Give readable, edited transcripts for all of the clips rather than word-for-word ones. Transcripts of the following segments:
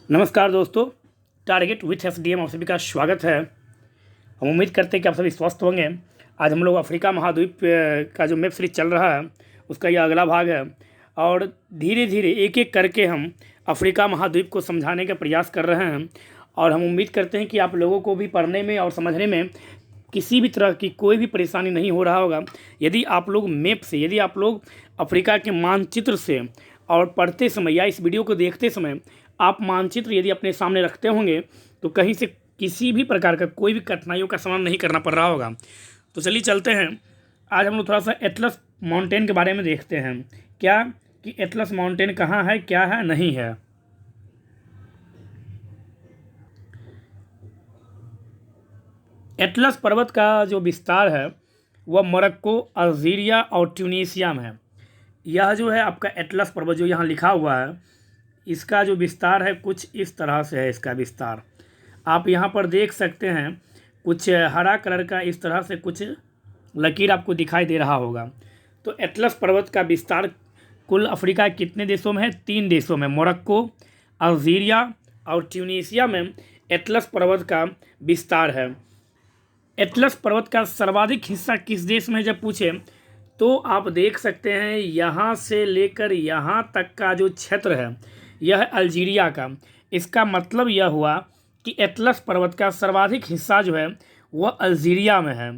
नमस्कार दोस्तों, target with SDM आप सभी का स्वागत है। हम उम्मीद करते हैं कि आप सभी स्वस्थ होंगे। आज हम लोग अफ्रीका महाद्वीप का जो वेब सीरीज चल रहा है उसका यह अगला भाग है और धीरे धीरे एक एक करके हम अफ्रीका महाद्वीप को समझाने का प्रयास कर रहे हैं और हम उम्मीद करते हैं कि आप लोगों को भी पढ़ने में और समझने में किसी भी तरह की कोई भी परेशानी नहीं हो रहा होगा। यदि आप लोग मैप से, यदि आप लोग अफ्रीका के मानचित्र से और पढ़ते समय या इस वीडियो को देखते समय आप मानचित्र यदि अपने सामने रखते होंगे तो कहीं से किसी भी प्रकार का कोई भी कठिनाइयों का सामना नहीं करना पड़ रहा होगा। तो चलिए चलते हैं। आज हम लोग थोड़ा सा एटलस माउंटेन के बारे में देखते हैं क्या कि एटलस माउंटेन कहाँ है, क्या है, नहीं है। एटलस पर्वत का जो विस्तार है वह मोरक्को, अल्जीरिया और ट्यूनीशिया में है। यह जो है आपका एटलस पर्वत जो यहाँ लिखा हुआ है, इसका जो विस्तार है कुछ इस तरह से है। इसका विस्तार आप यहाँ पर देख सकते हैं, कुछ हरा कलर का इस तरह से कुछ लकीर आपको दिखाई दे रहा होगा। तो एटलस पर्वत का विस्तार कुल अफ्रीका कितने देशों में है? 3 देशों में, मोरक्को, अल्जीरिया और ट्यूनीशिया में एटलस पर्वत का विस्तार है। एटलस पर्वत का सर्वाधिक हिस्सा किस देश में है जब पूछे तो आप देख सकते हैं यहाँ से लेकर यहाँ तक का जो क्षेत्र है यह है अल्जीरिया का। इसका मतलब यह हुआ कि एटलस पर्वत का सर्वाधिक हिस्सा जो है वह अल्जीरिया में है।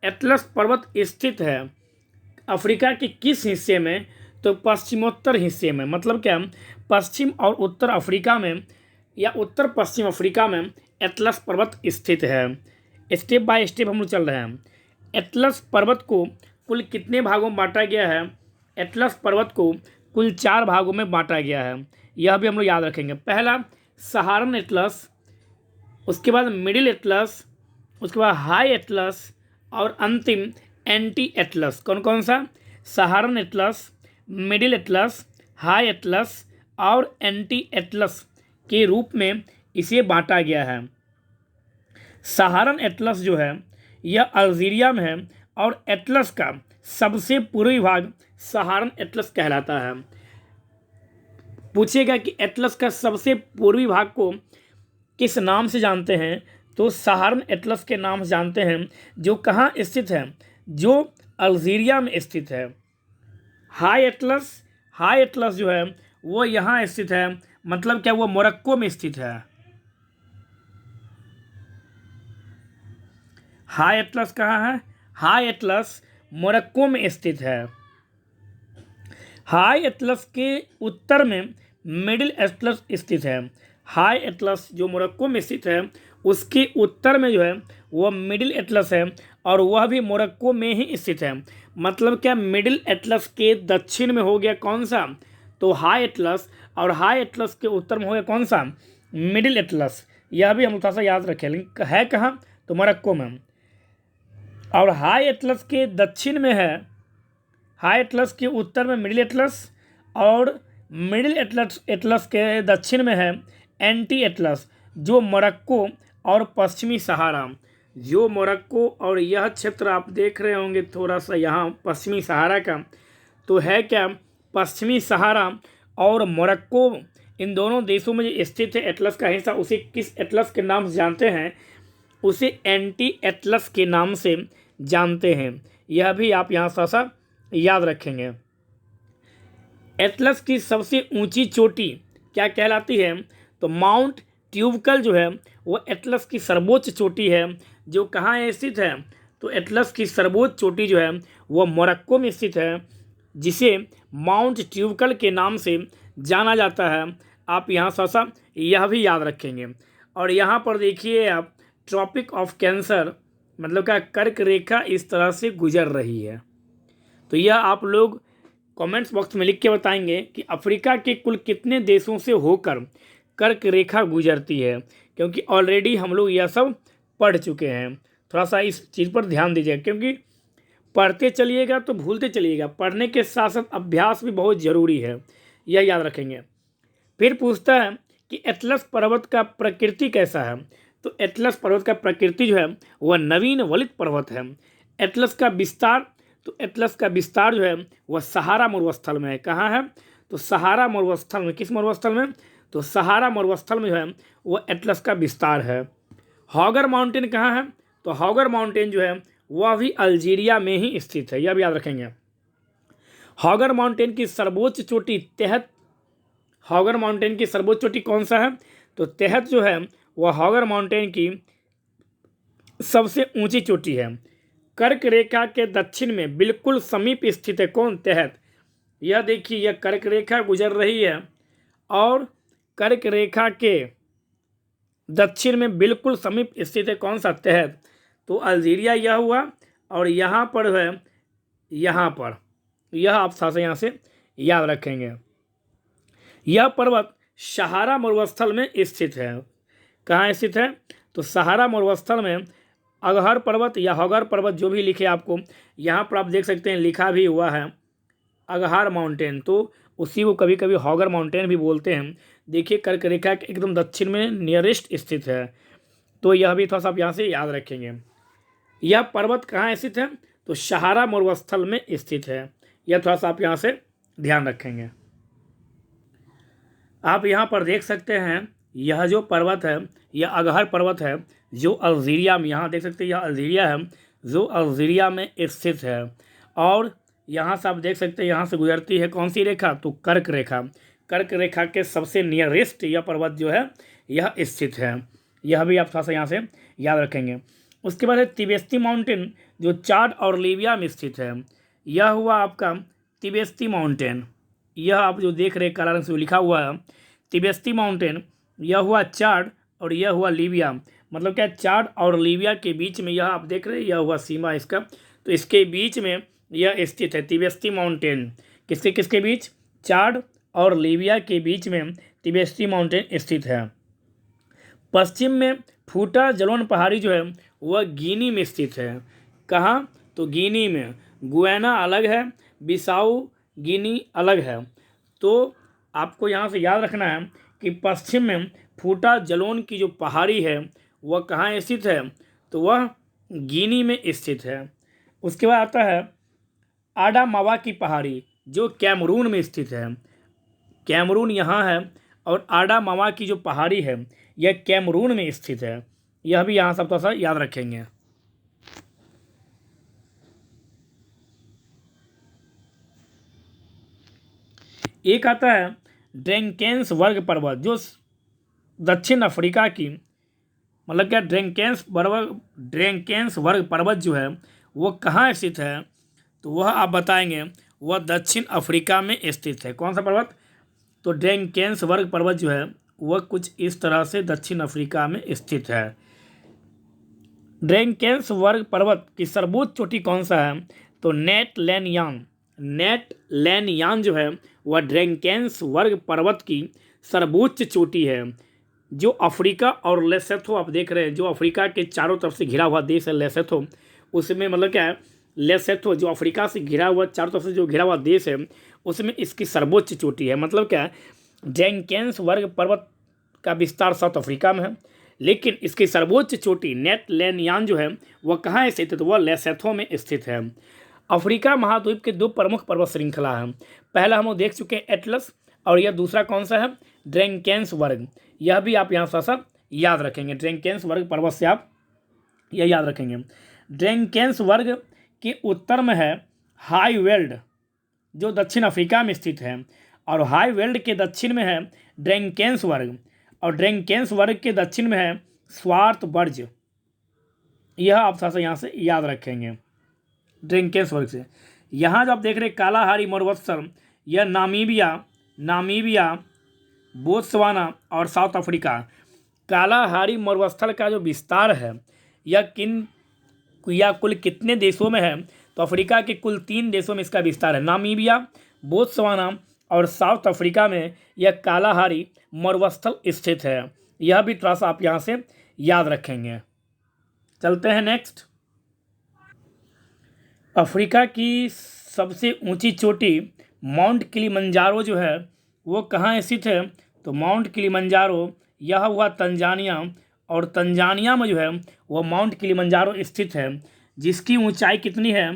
एटलस पर्वत स्थित है अफ्रीका के किस हिस्से में? तो पश्चिमोत्तर हिस्से में। मतलब क्या, पश्चिम और उत्तर अफ्रीका में या उत्तर पश्चिम अफ्रीका में एटलस पर्वत स्थित है। स्टेप बाय स्टेप हम लोग चल रहे हैं। एटलस पर्वत को कुल कितने भागों में बांटा गया है? एटलस पर्वत को कुल 4 भागों में बांटा गया है। यह भी हम लोग याद रखेंगे। पहला सहारन एटलस, उसके बाद मिडिल एटलस, उसके बाद हाई एटलस और अंतिम एंटी एटलस। कौन कौन सा? Saharan Atlas, middle Atlas, high Atlas और एंटी एटलस के रूप में इसे बांटा गया है। सहारन एटलस जो है यह अल्जीरिया में है और एटलस का सबसे पूर्वी भाग सहारन एटलस कहलाता है। पूछेगा कि एटलस का सबसे पूर्वी भाग को किस नाम से जानते हैं तो सहारन एटलस के नाम से जानते हैं, जो कहाँ स्थित है? जो अल्जीरिया में स्थित है। हाई एटलस जो है वो यहाँ स्थित है। मतलब क्या, वो मोरक्को में स्थित है। हाई एटलस कहाँ है? हाई एटलस मोरक्को में स्थित है। हाई एटलस के उत्तर में मिडिल एटलस स्थित है। हाई एटलस जो मोरक्को में स्थित है उसके उत्तर में जो है वह मिडिल एटलस है और वह भी मोरक्को में ही स्थित है। मतलब क्या, मिडिल एटलस के दक्षिण में हो गया कौन सा? तो हाई एटलस, और हाई एटलस के उत्तर में हो गया कौन सा? Middle Atlas. यह भी हम थोड़ा सा याद रखें। लेकिन है कहाँ? तो मोरक्को में। और हाई एटलस के दक्षिण में है, हाई एटलस के उत्तर में मिडिल एटलस और मिडिल एटलस के दक्षिण में है एंटी एटलस, जो मोरक्को और पश्चिमी सहारा। जो मोरक्को और यह क्षेत्र आप देख रहे होंगे थोड़ा सा यहाँ पश्चिमी सहारा का, तो है क्या, पश्चिमी सहारा और मोरक्को, इन दोनों देशों में जो स्थित है एटलस का हिस्सा, उसे किस एटलस के नाम से जानते हैं? उसे एंटी एटलस के नाम से जानते हैं। यह भी आप यहाँ सा याद रखेंगे। एटलस की सबसे ऊंची चोटी क्या कहलाती है? तो माउंट ट्यूबकल जो है वो एटलस की सर्वोच्च चोटी है, जो कहाँ स्थित है? तो एटलस की सर्वोच्च चोटी जो है वह मोरक्को में स्थित है, जिसे माउंट ट्यूबकल के नाम से जाना जाता है। आप यहाँ सा यह भी याद रखेंगे। और यहाँ पर देखिए आप, ट्रॉपिक ऑफ कैंसर, मतलब क्या, कर्क रेखा इस तरह से गुजर रही है। तो यह आप लोग कमेंट्स बॉक्स में लिख के बताएंगे कि अफ्रीका के कुल कितने देशों से होकर कर्क रेखा गुजरती है, क्योंकि ऑलरेडी हम लोग यह सब पढ़ चुके हैं। थोड़ा सा इस चीज़ पर ध्यान दीजिएगा, क्योंकि पढ़ते चलिएगा तो भूलते चलिएगा। पढ़ने के साथ साथ अभ्यास भी बहुत ज़रूरी है, यह याद रखेंगे। फिर पूछता है कि एटलस पर्वत का प्रकृति कैसा है? तो एटलस पर्वत का प्रकृति जो है वह नवीन वलित पर्वत है। एटलस का विस्तार, तो एटलस का विस्तार जो है वह सहारा मरुस्थल में है। कहाँ है? तो सहारा मरुस्थल में। किस मरुस्थल में? तो सहारा मरुस्थल में जो है वो एटलस का विस्तार है। हॉगर माउंटेन कहाँ है? तो हॉगर माउंटेन जो है वह भी अल्जीरिया में ही स्थित है, यह भी याद रखेंगे। हॉगर माउंटेन की सर्वोच्च चोटी तहत, हॉगर माउंटेन की सर्वोच्च चोटी कौन सा है? तो तहत जो है वह हॉगर माउंटेन की सबसे ऊंची चोटी है। कर्क रेखा के दक्षिण में बिल्कुल समीप स्थित है कौन? तहत। यह देखिए, यह कर्क रेखा गुजर रही है और कर्क रेखा के दक्षिण में बिल्कुल समीप स्थित है कौन सा? तहत। तो अल्जीरिया यह हुआ, और यहाँ पर है, यहाँ पर, यह आप साथ यहाँ से याद रखेंगे। यह पर्वत सहारा मरुस्थल में स्थित है। कहाँ स्थित है? तो सहारा मरुस्थल में अगहर पर्वत या हॉगर पर्वत, जो भी लिखे आपको यहाँ पर आप देख सकते हैं लिखा भी हुआ है अगहार माउंटेन, तो उसी को कभी कभी हॉगर माउंटेन भी बोलते हैं। देखिए कर्क रेखा के एकदम दक्षिण में नियरेस्ट स्थित है, तो यह भी थोड़ा सा आप यहाँ से याद रखेंगे। यह पर्वत कहाँ स्थित है? तो सहारा मरुस्थल में स्थित है, यह थोड़ा सा आप यहाँ से ध्यान रखेंगे। आप यहाँ पर देख सकते हैं यह जो पर्वत है यह अगहर पर्वत है, जो अल्जीरिया में, यहाँ देख सकते हैं यह अल्जीरिया है जो अल्जीरिया में स्थित है। और यहाँ से आप देख सकते हैं यहाँ से गुजरती है कौन सी रेखा? तो कर्क रेखा। कर्क रेखा के सबसे नियरेस्ट यह पर्वत जो है यह स्थित है, यह भी आप थोड़ा सा यहाँ से याद रखेंगे। उसके बाद है तिबेस्ती माउंटेन, जो चाड और लीबिया में स्थित है। यह हुआ आपका तिबेस्ती माउंटेन, यह आप जो देख रहे हैं काला रंग से लिखा हुआ है तिबेस्ती माउंटेन, यह हुआ चाड और यह हुआ लीबिया। मतलब क्या? चाड और लीबिया के बीच में, यह आप देख रहे हैं यह हुआ सीमा इसका, तो इसके बीच में यह स्थित है तिबेस्ती माउंटेन। किसके किसके बीच? चाड और लीबिया के बीच में तिबेस्ती माउंटेन स्थित है। पश्चिम में फूटा जलोन पहाड़ी जो है वह गिनी में स्थित है। कहाँ? तो गिनी में। गुयाना अलग है, बिसाऊ गिनी अलग है। तो आपको यहाँ से याद रखना है कि पश्चिम में फूटा जलोन की जो पहाड़ी है वह कहाँ स्थित है? तो वह गिनी में स्थित है। उसके बाद आता है आडामावा की पहाड़ी, जो कैमरून में स्थित है। कैमरून यहाँ है, और आडामावा की जो पहाड़ी है यह कैमरून में स्थित है, यह भी यहाँ सब थोड़ा सा याद रखेंगे। एक आता है ड्रैकेंस वर्ग पर्वत, जो दक्षिण अफ्रीका की, मतलब क्या, ड्रैकेंस वर्ग पर्वत जो है वो कहाँ स्थित है? तो वह आप बताएंगे, वह दक्षिण अफ्रीका में स्थित है। कौन सा पर्वत? तो ड्रैकेंस वर्ग पर्वत जो है वह कुछ इस तरह से दक्षिण अफ्रीका में स्थित है। ड्रैकेंस वर्ग पर्वत की सर्वोच्च चोटी कौन सा है? तो नेट लैनयान। नेट लैनयान जो है वह ड्रैकेंस वर्ग पर्वत की सर्वोच्च चोटी है, जो अफ्रीका और लेसोथो, आप देख रहे हैं जो अफ्रीका के चारों तरफ से घिरा हुआ देश है लेसोथो, उसमें मतलब क्या है, लेसोथो जो अफ्रीका से घिरा हुआ, चारों तरफ से जो घिरा हुआ देश है, उसमें इसकी सर्वोच्च चोटी है। मतलब क्या है, ड्रैकेंस वर्ग पर्वत का विस्तार साउथ अफ्रीका में है, लेकिन इसकी सर्वोच्च चोटी नेट लैनयान जो है वह कहाँ स्थित है? तो वह लेसोथो में स्थित है। अफ्रीका महाद्वीप के दो प्रमुख पर्वत श्रृंखला है। पहला हम लोग देख चुके हैं एटलस, और यह दूसरा कौन सा है? ड्रैकेंस वर्ग। यह भी आप यहाँ सा याद रखेंगे, ड्रैकेंस वर्ग पर्वत से आप यह याद रखेंगे। ड्रैकेंस वर्ग के उत्तर में है हाई वेल्ड, जो दक्षिण अफ्रीका में स्थित है, और हाई वेल्ड के दक्षिण में है ड्रैकेंस वर्ग, और ड्रैकेंस वर्ग के दक्षिण में है स्वार्टबर्ज। यह आप थोड़ा सा यहाँ से याद रखेंगे ड्रैकेंस वर्ग से। यहाँ जो आप देख रहे हैं कालाहारी मरुस्थल, यह नामीबिया, बोत्सवाना और साउथ अफ्रीका। कालाहारी मरुस्थल का जो विस्तार है यह कुल कितने देशों में है? तो अफ्रीका के कुल 3 देशों में इसका विस्तार है। नामीबिया, बोत्सवाना और साउथ अफ्रीका में यह कालाहारी मरुस्थल स्थित है। यह भी थोड़ा सा आप यहाँ से याद रखेंगे। चलते हैं नेक्स्ट। अफ्रीका की सबसे ऊंची चोटी माउंट किलिमंजारो जो है वो कहाँ स्थित है? तो माउंट किलिमंजारो यह हुआ तंजानिया, और तंजानिया में जो है वह माउंट किलिमंजारो स्थित है, जिसकी ऊंचाई कितनी है?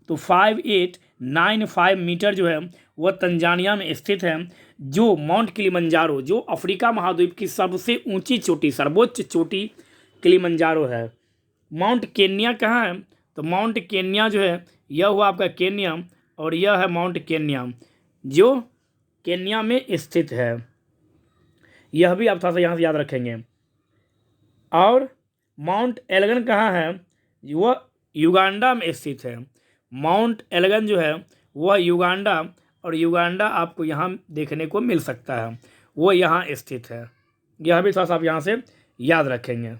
तो 5895 मीटर जो है वह तंजानिया में स्थित है। जो माउंट किलिमंजारो जो अफ्रीका महाद्वीप की सबसे ऊंची चोटी, सर्वोच्च चोटी किलिमंजारो है। माउंट केन्या कहाँ है? तो माउंट केन्या जो है यह हुआ आपका केन्या, और यह है माउंट केन्या जो केन्या में स्थित है। यह भी आप थोड़ा सा यहाँ से याद रखेंगे। और माउंट एल्गन कहाँ है? वह युगांडा में स्थित है। माउंट एल्गन जो है वह युगांडा, और युगांडा आपको यहाँ देखने को मिल सकता है, वो यहाँ स्थित है। यह भी थोड़ा सा आप यहाँ से याद रखेंगे।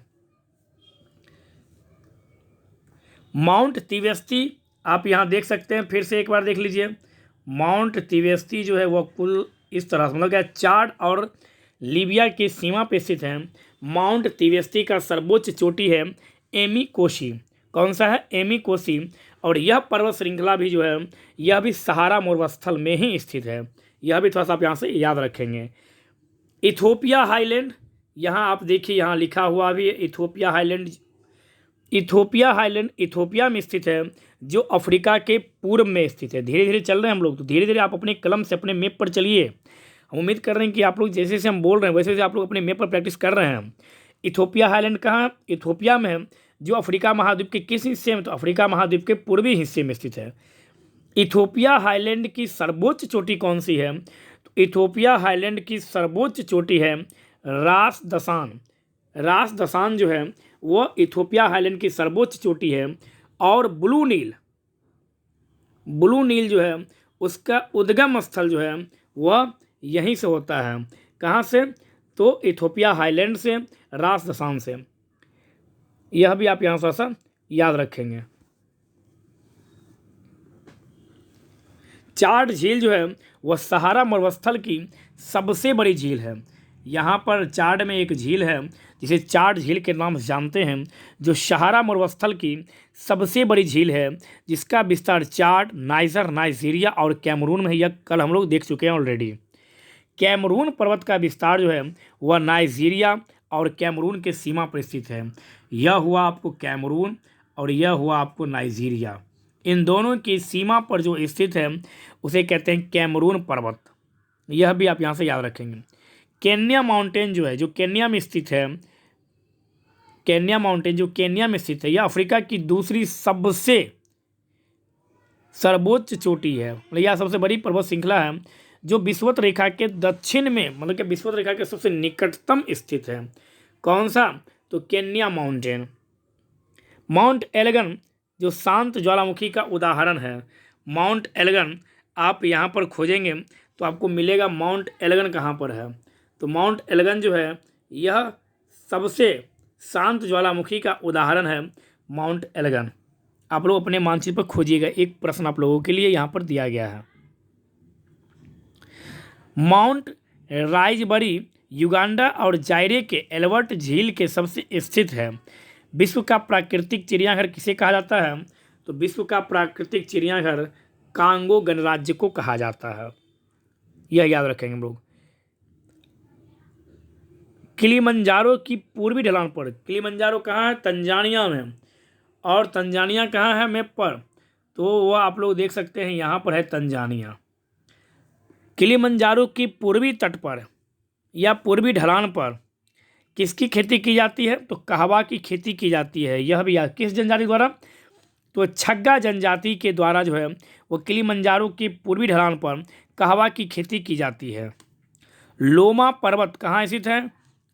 माउंट तिवेस्ती आप यहाँ देख सकते हैं, फिर से एक बार देख लीजिए। माउंट तिवेस्ती जो है वह कुल इस तरह से, मतलब क्या, चाड और लीबिया की सीमा पर स्थित है। माउंट तिवेस्ती का सर्वोच्च चोटी है एमी कोसी। कौन सा है? एमी कोसी। और यह पर्वत श्रृंखला भी जो है यह भी सहारा मरुस्थल में ही स्थित है। यह भी थोड़ा सा आप यहाँ से याद रखेंगे। इथोपिया हाईलैंड, यहाँ आप देखिए यहाँ लिखा हुआ भी है Ethiopia highland. Ethiopia highland Ethiopia में स्थित है, जो अफ्रीका के पूर्व में स्थित है। धीरे धीरे चल रहे हैं हम लोग, तो धीरे धीरे आप अपने कलम से अपने मैप पर चलिए। हम उम्मीद कर रहे हैं कि आप लोग जैसे जैसे हम बोल रहे हैं वैसे वैसे आप लोग अपने मैप पर प्रैक्टिस कर रहे हैं। इथोपिया हाईलैंड कहाँ? इथोपिया में है, जो अफ्रीका महाद्वीप के किस हिस्से में? तो अफ्रीका महाद्वीप के पूर्वी हिस्से में स्थित है। इथोपिया हाईलैंड की सर्वोच्च चोटी कौन सी है? तो इथोपिया हाईलैंड की सर्वोच्च चोटी है रास दसान। रास दसान जो है वह इथोपिया हाईलैंड की सर्वोच्च चोटी है। और ब्लू नील जो है उसका उद्गम स्थल जो है वह यहीं से होता है। कहाँ से? तो इथोपिया हाईलैंड से, रास दसान से। यह भी आप यहाँ थोड़ा सा याद रखेंगे। चाड झील जो है वह सहारा मरुस्थल की सबसे बड़ी झील है। यहाँ पर चाड में एक झील है जिसे चाड झील के नाम से जानते हैं, जो सहारा मरुस्थल की सबसे बड़ी झील है, जिसका विस्तार चाड, नाइजर, नाइजीरिया और कैमरून में है। यह कल हम लोग देख चुके हैं ऑलरेडी। कैमरून पर्वत का विस्तार जो है वह नाइजीरिया और कैमरून के सीमा पर स्थित है। यह हुआ आपको कैमरून और यह हुआ आपको नाइजीरिया। इन दोनों की सीमा पर जो स्थित है उसे कहते हैं कैमरून पर्वत। यह भी आप यहाँ से याद रखेंगे। केन्या माउंटेन जो है, जो केन्या में स्थित है, केन्या माउंटेन जो केन्या में स्थित है, यह अफ्रीका की दूसरी सबसे सर्वोच्च चोटी है। मतलब यह सबसे बड़ी पर्वत श्रृंखला है जो विषुवत रेखा के दक्षिण में, मतलब कि विषुवत रेखा के सबसे निकटतम स्थित है। कौन सा? तो केन्या माउंटेन। माउंट एल्गन जो शांत ज्वालामुखी का उदाहरण है। माउंट एल्गन आप यहाँ पर खोजेंगे तो आपको मिलेगा माउंट एल्गन कहाँ पर है। तो माउंट एल्गन जो है यह सबसे शांत ज्वालामुखी का उदाहरण है, माउंट एल्गन। आप लोग अपने मानचित्र पर खोजिएगा, एक प्रश्न आप लोगों के लिए यहाँ पर दिया गया है। माउंट राइजबरी युगांडा और जायरे के एल्बर्ट झील के सबसे स्थित है। विश्व का प्राकृतिक चिड़ियाघर किसे कहा जाता है? तो विश्व का प्राकृतिक चिड़ियाघर कांगो गणराज्य को कहा जाता है। यह याद रखेंगे हम लोग। किलिमंजारो की पूर्वी ढलान पर, किलिमंजारो कहाँ है? तंजानिया में। और तंजानिया कहाँ है मैप पर? तो वह आप लोग देख सकते हैं यहाँ पर है तंजानिया। किलिमंजारो की पूर्वी तट पर या पूर्वी ढलान पर किसकी खेती की जाती है? तो कहवा की खेती की जाती है। यह भी याद, किस जनजाति द्वारा? तो छग्गा जनजाति के द्वारा जो है वो किलिमंजारो की पूर्वी ढलान पर कहवा की खेती की जाती है। लोमा पर्वत कहाँ स्थित है?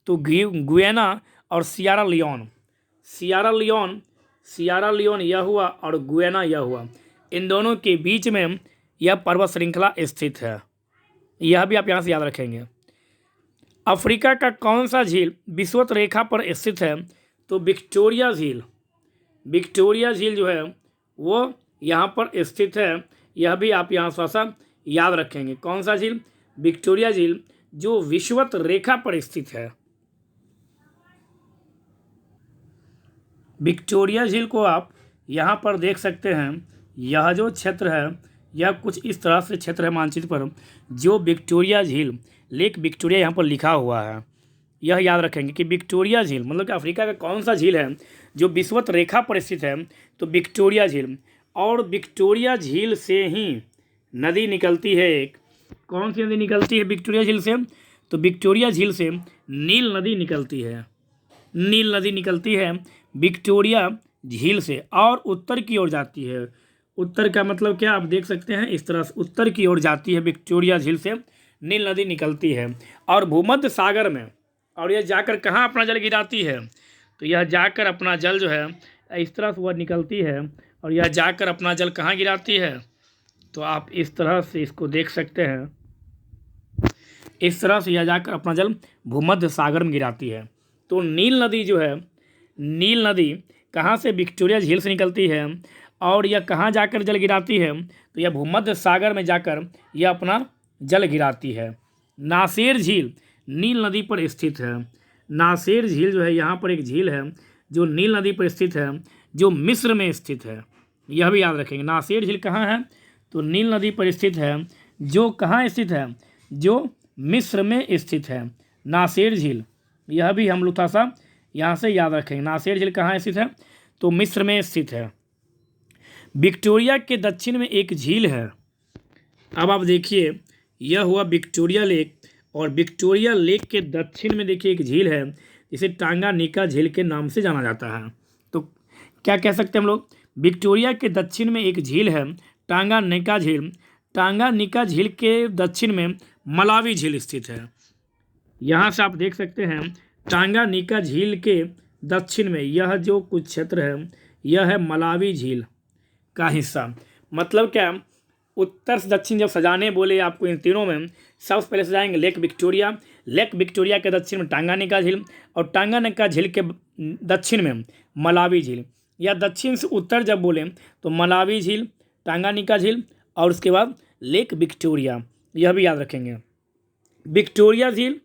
तो गुयाना और सियरा लियोन। सियरा लियोन यह हुआ और गुयाना यह हुआ। इन दोनों के बीच में यह पर्वत श्रृंखला स्थित है। यह भी आप यहाँ से याद रखेंगे। अफ्रीका का कौन सा झील विषुवत रेखा पर स्थित है? तो विक्टोरिया झील। विक्टोरिया झील जो है वो यहाँ पर स्थित है। यह भी आप यहाँ थोड़ा सा याद रखेंगे। कौन सा झील? विक्टोरिया झील, जो विषुवत रेखा पर स्थित है। विक्टोरिया झील को आप यहाँ पर देख सकते हैं। यह जो क्षेत्र है यह कुछ इस तरह से क्षेत्र है मानचित्र पर, जो विक्टोरिया झील, लेक विक्टोरिया यहाँ पर लिखा हुआ है। यह याद रखेंगे कि विक्टोरिया झील मतलब कि अफ्रीका का कौन सा झील है जो विषुवत रेखा पर स्थित है? तो विक्टोरिया झील। और विक्टोरिया झील से ही नदी निकलती है एक। कौन सी नदी निकलती है विक्टोरिया झील से? तो विक्टोरिया झील से नील नदी निकलती है। नील नदी निकलती है विक्टोरिया झील से और उत्तर की ओर जाती है। उत्तर का मतलब क्या, आप देख सकते हैं इस तरह से उत्तर की ओर जाती है विक्टोरिया झील से नील नदी निकलती है और भूमध्य सागर में, और यह जाकर कहाँ अपना जल गिराती है? तो यह जाकर अपना जल जो है इस तरह से वह निकलती है और यह जाकर अपना जल कहाँ गिराती है? तो आप इस तरह से इसको देख सकते हैं, इस तरह से यह जाकर अपना जल भूमध्य सागर में गिराती है। तो नील नदी जो है, नील नदी कहाँ से? विक्टोरिया झील से निकलती है और यह कहाँ जाकर जल गिराती है? तो यह भूमध्य सागर में जाकर यह अपना जल गिराती है। नासेर झील नील नदी पर स्थित है। नासेर झील जो है यहाँ पर एक झील है जो नील नदी पर स्थित है, जो मिस्र में स्थित है। यह भी याद रखेंगे। नासेर झील कहाँ है? तो नील नदी पर स्थित है, जो कहाँ स्थित है? जो मिस्र में स्थित है नासेर झील। यह भी हम लोग थोड़ा सा यहाँ से याद रखेंगे। नासेर झील कहाँ स्थित है? तो मिस्र में स्थित है। विक्टोरिया के दक्षिण में एक झील है। अब आप देखिए, यह हुआ विक्टोरिया लेक, और विक्टोरिया लेक के दक्षिण में देखिए एक झील है जिसे टांगानिका झील के नाम से जाना जाता है। तो क्या कह सकते हैं हम लोग? विक्टोरिया के दक्षिण में एक झील है टांगानिका झील। टांगानिका झील के दक्षिण में मलावी झील स्थित है। यहाँ से आप देख सकते हैं टांगानिका झील के दक्षिण में यह जो कुछ क्षेत्र है यह है मलावी झील का हिस्सा। मतलब क्या, उत्तर से दक्षिण जब सजाने बोले आपको इन तीनों में, सबसे पहले सजाएंगे लेक विक्टोरिया। लेक विक्टोरिया के दक्षिण में टांगानिका झील और टांगानिका झील के दक्षिण में मलावी झील, या दक्षिण से उत्तर जब बोले तो मलावी झील, टांगानिका झील और उसके बाद लेक विक्टोरिया। यह भी याद रखेंगे। विक्टोरिया झील,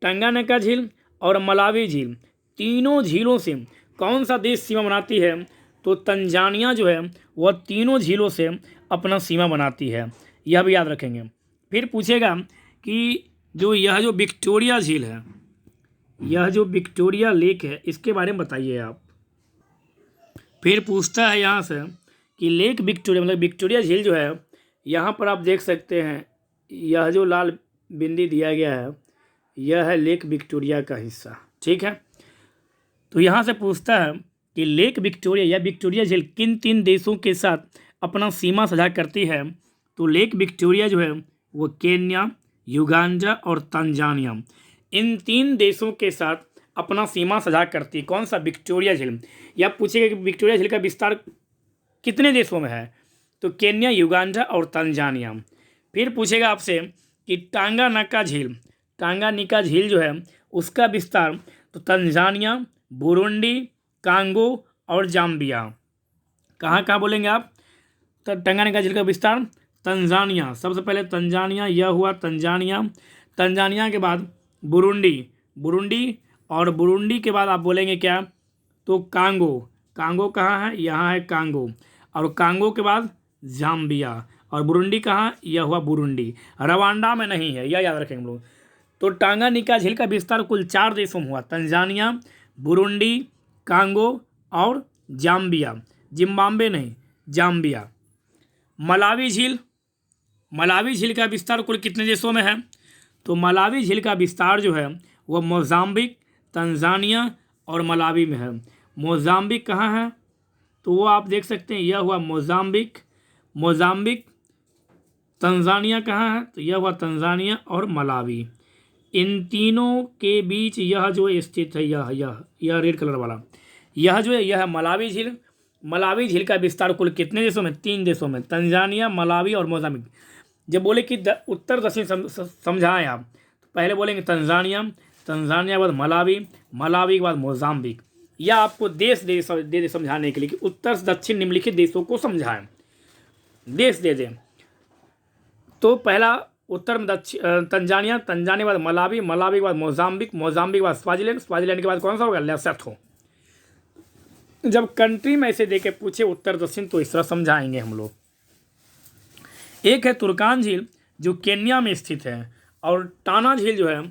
टांगानिका झील और मलावी झील, तीनों झीलों से कौन सा देश सीमा बनाती है? तो तंजानिया जो है वह तीनों झीलों से अपना सीमा बनाती है। यह भी याद रखेंगे। फिर पूछेगा कि यह जो विक्टोरिया झील है, यह जो विक्टोरिया लेक है, इसके बारे में बताइए आप। फिर पूछता है यहाँ से कि लेक विक्टोरिया मतलब विक्टोरिया झील जो है, यहाँ पर आप देख सकते हैं यह जो लाल बिंदी दिया गया है यह है लेक विक्टोरिया का हिस्सा। ठीक है, तो यहाँ से पूछता है कि लेक विक्टोरिया या विक्टोरिया झील किन तीन देशों के साथ अपना सीमा साझा करती है? तो लेक विक्टोरिया जो है वो केन्या, युगांडा और तंजानिया, इन तीन देशों के साथ अपना सीमा साझा करती है। कौन सा? विक्टोरिया झील। या पूछेगा कि विक्टोरिया झील का विस्तार कितने देशों में है? तो केन्या, युगांडा और तंजानिया। फिर पूछेगा आपसे कि टांगानिका झील जो है उसका विस्तार, तो तंजानिया, बुरुंडी, कांगो और जाम्बिया। कहाँ कहाँ बोलेंगे आप? तो टांगानिका झील का विस्तार तंजानिया, सबसे पहले तंजानिया, यह हुआ तंजानिया। तंजानिया के बाद बुरुंडी और बुरुंडी के बाद आप बोलेंगे क्या? तो कांगो कहाँ है? यहाँ है कांगो। और कांगो के बाद जाम्बिया। और बुरुंडी कहाँ? यह हुआ बुरुंडी, रवांडा में नहीं है, यह याद रखेंगे हम लोग। तो टांगानिका झील का विस्तार कुल 4 देशों में हुआ, तंजानिया, बुरुंडी, कांगो और जाम्बिया। जिम्बाब्वे नहीं, जाम्बिया। मलावी झील का विस्तार कुल कितने देशों में है? तो मलावी झील का विस्तार जो है वह मोजाम्बिक, तंजानिया और मलावी में है। मोजाम्बिक कहाँ है? तो वो आप देख सकते हैं, यह हुआ मोजाम्बिक। तंजानिया कहाँ है? तो यह हुआ तंजानिया और मलावी। इन तीनों के बीच यह जो स्थित है, यह रेड कलर वाला, यह जो है यह है मलावी झील। मलावी झील का विस्तार कुल कितने देशों में? 3 देशों में, तंजानिया, मलावी और मोजाम्बिक। जब बोले कि उत्तर दक्षिण समझाएं आप, तो पहले बोलेंगे तंजानिया के बाद मलावी के बाद मोजाम्बिक। या आपको देश दे समझाने के लिए कि उत्तर से दक्षिण निम्नलिखित देशों को समझाएं, देश दे दें। तो पहला उत्तर में तंजानिया के बाद मलावी के बाद मोजाम्बिक के बाद स्वाजिलैंड के बाद कौन सा होगा? लेसोथो। जब कंट्री में ऐसे देके पूछे उत्तर दक्षिण तो इस तरह समझाएंगे हम लोग। एक है तुर्कान झील जो केन्या में स्थित है, और टाना झील जो है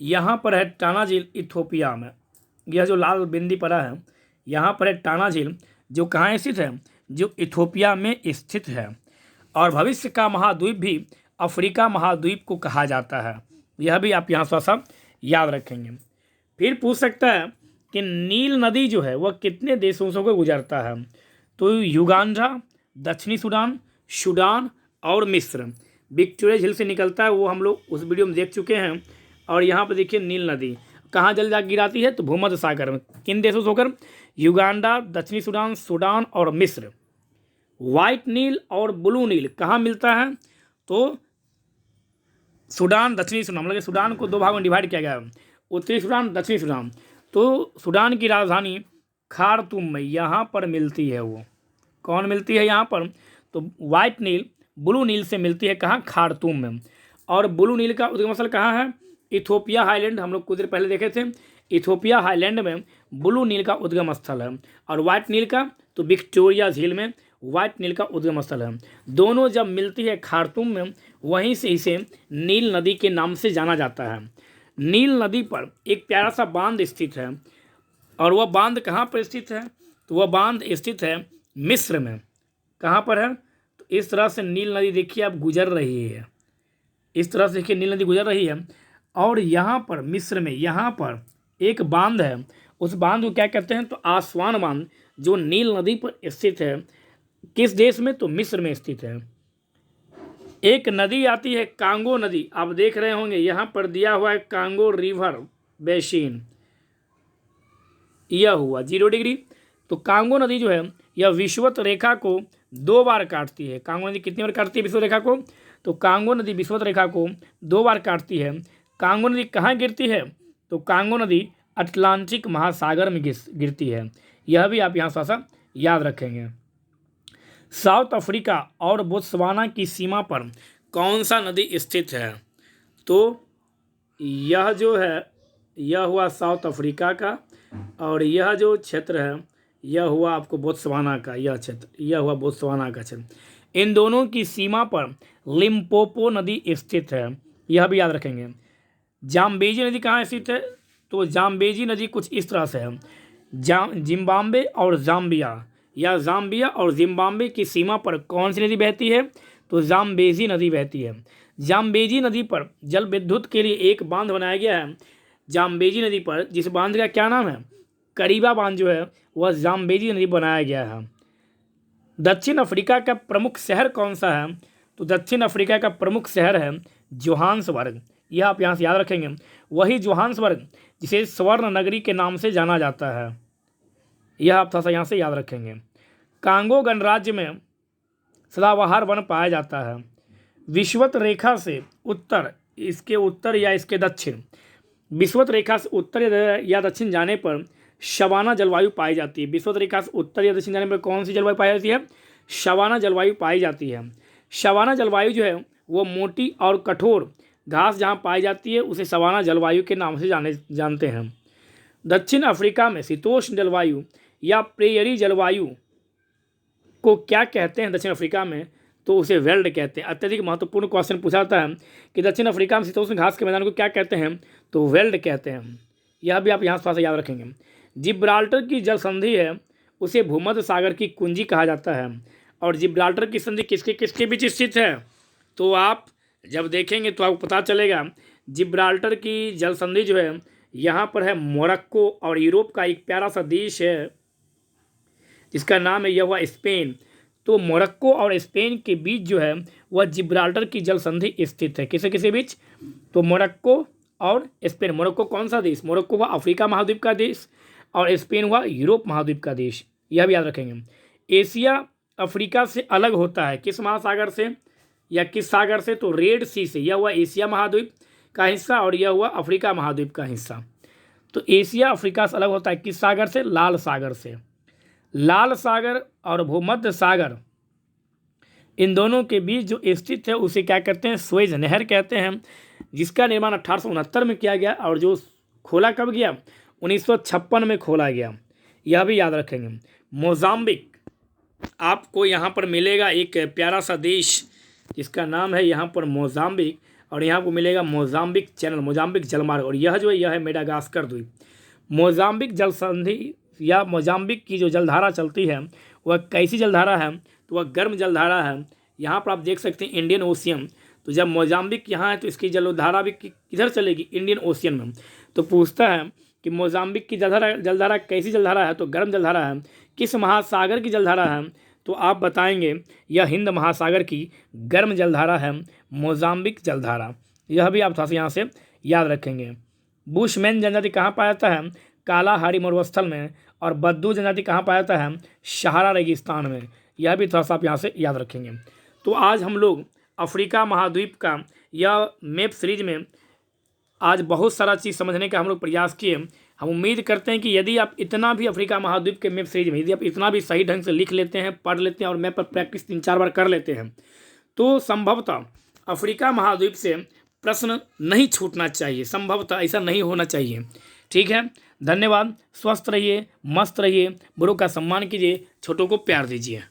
यहाँ पर है, टाना झील इथोपिया में। यह जो लाल बिंदी पड़ा है यहाँ पर है टाना झील, जो कहाँ स्थित है? जो इथोपिया में स्थित है। और भविष्य का महाद्वीप भी अफ्रीका महाद्वीप को कहा जाता है। यह भी आप यहाँ थोड़ा सा याद रखेंगे। फिर पूछ सकता है कि नील नदी जो है वह कितने देशों से होकर गुजरता है। तो युगांडा, दक्षिणी सूडान, सूडान और मिस्र। विक्टोरिया झील से निकलता है, वो हम लोग उस वीडियो में देख चुके हैं। और यहाँ पर देखिए नील नदी कहाँ जल जा गिराती है, तो भूमध्य सागर में। किन देशों से होकर? युगांडा, दक्षिणी सूडान, सूडान और मिस्र। वाइट नील और ब्लू नील कहाँ मिलता है? तो सूडान, दक्षिणी सूडान, मतलब सूडान को दो भागों में डिवाइड किया गया है, उत्तरी सूडान, दक्षिणी सूडान। तो सूडान की राजधानी खार्तूम में यहाँ पर मिलती है। वो कौन मिलती है यहाँ पर? तो वाइट नील ब्लू नील से मिलती है कहाँ? खार्तूम में। और ब्लू नील का उद्गम स्थल कहाँ है? इथोपिया हाईलैंड, हम लोग कुछ देर पहले देखे थे। इथोपिया हाईलैंड में ब्लू नील का उद्गम स्थल है। और वाइट नील का तो विक्टोरिया झील में वाइट नील का उद्गम स्थल है। दोनों जब मिलती है खार्तूम में, वहीं से इसे नील नदी के नाम से जाना जाता है। नील नदी पर एक प्यारा सा बांध स्थित है। और वह बांध कहाँ पर स्थित है? तो वह बांध स्थित है मिस्र में। कहाँ पर है? तो इस तरह से नील नदी देखिए अब गुजर रही है। इस तरह से देखिए नील नदी गुजर रही है। और यहाँ पर मिस्र में यहाँ पर एक बांध है। उस बांध को क्या कहते हैं? तो आसवान बांध, जो नील नदी पर स्थित है। किस देश में? तो मिस्र में स्थित है। एक नदी आती है कांगो नदी, आप देख रहे होंगे यहाँ पर दिया हुआ है कांगो रिवर बेसिन, यह हुआ 0 डिग्री। तो कांगो नदी जो है यह विषुवत रेखा को 2 बार काटती है। कांगो नदी कितनी बार काटती है विषुवत रेखा को? तो कांगो नदी विषुवत रेखा को 2 बार काटती है। कांगो नदी कहाँ गिरती है? तो कांगो नदी अटलांटिक महासागर में गिरती है। यह भी आप यहाँ थोड़ा सा याद रखेंगे। साउथ अफ्रीका और बोत्सवाना की सीमा पर कौन सा नदी स्थित है? तो यह जो है यह हुआ साउथ अफ्रीका का, और यह जो क्षेत्र है यह हुआ आपको बोत्सवाना का। यह क्षेत्र यह हुआ बोत्सवाना का क्षेत्र। इन दोनों की सीमा पर लिम्पोपो नदी स्थित है। यह भी याद रखेंगे। जाम्बेजी नदी कहाँ स्थित है? तो जाम्बेजी नदी कुछ इस तरह से है। जिम्बाब्वे और जाम्बिया, या जाम्बिया और जिम्बाब्वे की सीमा पर कौन सी नदी बहती है? तो जाम्बेजी नदी बहती है। जाम्बेजी नदी पर जल विद्युत के लिए एक बांध बनाया गया है जाम्बेजी नदी पर, जिस बांध का क्या नाम है? करीबा बांध जो है वह जाम्बेजी नदी बनाया गया है। दक्षिण अफ्रीका का प्रमुख शहर कौन सा है? तो दक्षिण अफ्रीका का प्रमुख शहर है जोहान्सबर्ग। यह आप यहाँ से याद रखेंगे। वही जोहान्सबर्ग जिसे स्वर्ण नगरी के नाम से जाना जाता है। यह आप थोड़ा सा यहाँ से याद रखेंगे। कांगो गणराज्य में सदाबहार वन पाया जाता है। विषुवत रेखा से उत्तर, इसके उत्तर या इसके दक्षिण, विषुवत रेखा से उत्तर या दक्षिण जाने पर शवाना जलवायु पाई जाती है। विषुवत रेखा से उत्तर या दक्षिण जाने पर कौन सी जलवायु पाई जाती है? शवाना जलवायु पाई जाती है। शवाना जलवायु जो है वो मोटी और कठोर घास जहाँ पाई जाती है उसे सवाना जलवायु के नाम से जानते हैं। दक्षिण अफ्रीका में शीतोष्ण जलवायु या प्रेयरी जलवायु को क्या कहते हैं? दक्षिण अफ्रीका में तो उसे वेल्ड कहते हैं। अत्यधिक महत्वपूर्ण क्वेश्चन पूछा जाता है कि दक्षिण अफ्रीका में शीतोष्ण घास के मैदान को क्या कहते हैं? तो वेल्ड कहते हैं। यह भी आप यहाँ थोड़ा सा याद रखेंगे। जिब्राल्टर की जल संधि है उसे भूमध्य सागर की कुंजी कहा जाता है। और जिब्राल्टर की संधि किसके किसके बीच स्थित है? तो आप जब देखेंगे तो आपको पता चलेगा। जिब्राल्टर की जल संधि जो है यहाँ पर है मोरक्को और यूरोप का एक प्यारा सा देश है जिसका नाम है यह हुआ स्पेन। तो मोरक्को और स्पेन के बीच जो है वह जिब्राल्टर की जल संधि स्थित है। किसे किसे बीच? तो मोरक्को और स्पेन। मोरक्को कौन सा देश? मोरक्को हुआ अफ्रीका महाद्वीप का देश और स्पेन हुआ यूरोप महाद्वीप का देश। यह भी याद रखेंगे। एशिया अफ्रीका से अलग होता है किस महासागर से या किस सागर से? तो रेड सी से। यह हुआ एशिया महाद्वीप का हिस्सा और यह हुआ अफ्रीका महाद्वीप का हिस्सा। तो एशिया अफ्रीका से अलग होता है किस सागर से? लाल सागर से। लाल सागर और भूमध्य सागर इन दोनों के बीच जो स्थित है उसे क्या कहते हैं? सुएज नहर कहते हैं, जिसका निर्माण 1869 में किया गया और जो खोला कब गया? 1956 में खोला गया। यह भी याद रखेंगे। मोजाम्बिक आपको यहाँ पर मिलेगा एक प्यारा सा देश जिसका नाम है यहाँ पर मोजाम्बिक, और यहाँ को मिलेगा मोजाम्बिक चैनल, मोजाम्बिक जलमार्ग। और यह जो है यह है मेडागास्कर द्वीप। मोजाम्बिक जल संधि या मोजाम्बिक की जो जलधारा चलती है वह कैसी जलधारा है? तो वह गर्म जलधारा है। यहाँ पर आप देख सकते हैं इंडियन ओशियन। तो जब मोजाम्बिक यहाँ है तो इसकी जलधारा भी किधर चलेगी, इंडियन ओशियन में। तो पूछता है कि मोजाम्बिक की जलधारा कैसी जलधारा है, तो गर्म जलधारा है। किस महासागर की जलधारा है, तो आप बताएंगे यह हिंद महासागर की गर्म जलधारा है, मोजाम्बिक जलधारा। यह भी आप थोड़ा सा यहाँ से याद रखेंगे। बुशमैन जनजाति कहाँ पाया जाता है, कालाहारी मरुस्थल में। और बद्दू जनजाति कहाँ पाया जाता है, सहारा रेगिस्तान में। यह भी थोड़ा सा आप यहाँ से याद रखेंगे। तो आज हम लोग अफ्रीका महाद्वीप का यह मैप सीरीज में आज बहुत सारा चीज़ समझने का हम लोग प्रयास किए। हम उम्मीद करते हैं कि यदि आप इतना भी अफ्रीका महाद्वीप के मैप सीरीज में यदि आप इतना भी सही ढंग से लिख लेते हैं, पढ़ लेते हैं और मैप पर प्रैक्टिस 3-4 बार कर लेते हैं, तो संभवतः अफ्रीका महाद्वीप से प्रश्न नहीं छूटना चाहिए। संभवतः ऐसा नहीं होना चाहिए। ठीक है, धन्यवाद। स्वस्थ रहिए, मस्त रहिए, बड़ों का सम्मान कीजिए, छोटों को प्यार दीजिए।